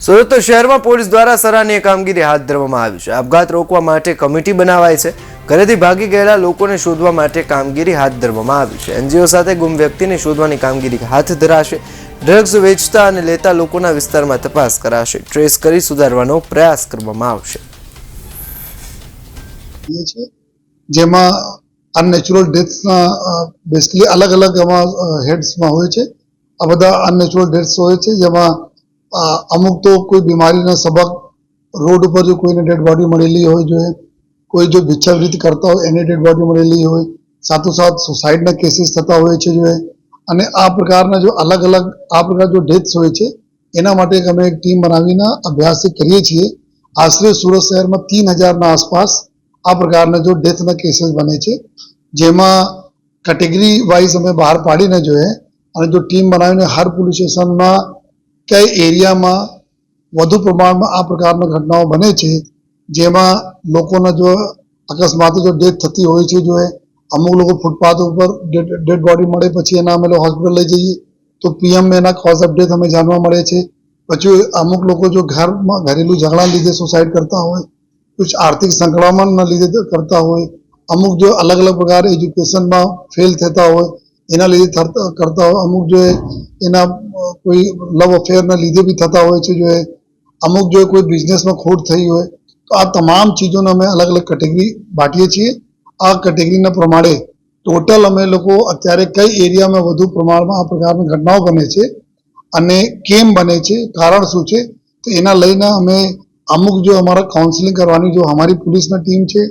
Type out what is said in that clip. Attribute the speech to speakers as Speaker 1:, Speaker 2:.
Speaker 1: સુરત શહેરમાં પોલીસ દ્વારા સરાહનીય કામગીરી હાથ ધરવામાં આવી છે। આપઘાત રોકવા માટે કમિટી બનાવાઈ છે। ઘરેથી ભાગી ગયેલા લોકોને શોધવા માટે કામગીરી હાથ ધરવામાં આવી છે। એનજીઓ સાથે ગુમ વ્યક્તિને શોધવાની કામગીરી હાથ ધરાશે। ડ્રગ્સ વેચતા અને લેતા લોકોના વિસ્તારમાં તપાસ કરાશે। ટ્રેસ કરી સુધારવાનો પ્રયાસ કરવામાં આવશે।
Speaker 2: જેમાં અનનેચરલ ડેથ્સના બેસિકલી અલગ અલગ એમાં હેડ્સમાં હોય છે। આ બધા અનનેચરલ ડેથ્સ હોય છે, જેમાં અમુક તો કોઈ બીમારીના સબબ રોડ ઉપર જો કોઈને ડેડ બોડી મળેલી હોય જોઈએ, કોઈ જો ભિક્ષાવૃત્તિ કરતા હોય એને ડેડ બોડી મળેલી હોય, સાથોસાથ સુસાઇડના કેસીસ થતા હોય છે જોઈએ। અને આ પ્રકારના જો અલગ અલગ આ પ્રકાર જો ડેથ્સ હોય છે એના માટે અમે એક ટીમ બનાવીને અભ્યાસ કરીએ છીએ। આશરે સુરત શહેરમાં 3000ના આસપાસ આ પ્રકારના જો ડેથના કેસીસ બને છે, જેમાં કેટેગરી વાઇઝ અમે બહાર પાડીને જોઈએ અને જો ટીમ બનાવીને હર પોલીસ સ્ટેશનમાં કઈ એરિયામાં વધુ પ્રમાણમાં આ પ્રકારની ઘટનાઓ બને છે, જેમાં લોકોના જો અકસ્માત જો ડેથ થતી હોય છે, જો અમુક લોકો ફૂટપાથ ઉપર ડેડ બોડી મળે પછી એના અમે હોસ્પિટલ લઈ જઈએ તો પીએમ એના કોઝ ઓફ ડેથ અમે જાણવા મળે છે। પછી અમુક લોકો જો ઘરમાં ઘરેલું ઝઘડા લીધે સુસાઇડ કરતા હોય, कुछ आर्थिक संकड़ामणના લીધે કરતા હોય, અમુક જો અલગ અલગ પ્રકાર એજ્યુકેશનમાં ફેલ થતા હોય એના લીધે કરતા હોય, અમુક જો એના કોઈ લવ અફેરના લીધે બી થતા હોય છે, જો અમુક જો કોઈ બિઝનેસમાં ખોટ થઈ હોય, તો આ તમામ ચીજોને અમે અલગ અલગ કેટેગરી બાંટીએ છીએ। આ કેટેગરીના પ્રમાણે ટોટલ અમે લોકો અત્યારે કઈ એરિયામાં વધુ પ્રમાણમાં આ પ્રકારની ઘટનાઓ બને છે અને કેમ બને છે, કારણ શું છે, તો એના લઈને અમે અમુક જો हमारा काउंसलिंग करवानी जो हमारी पुलिस में टीम है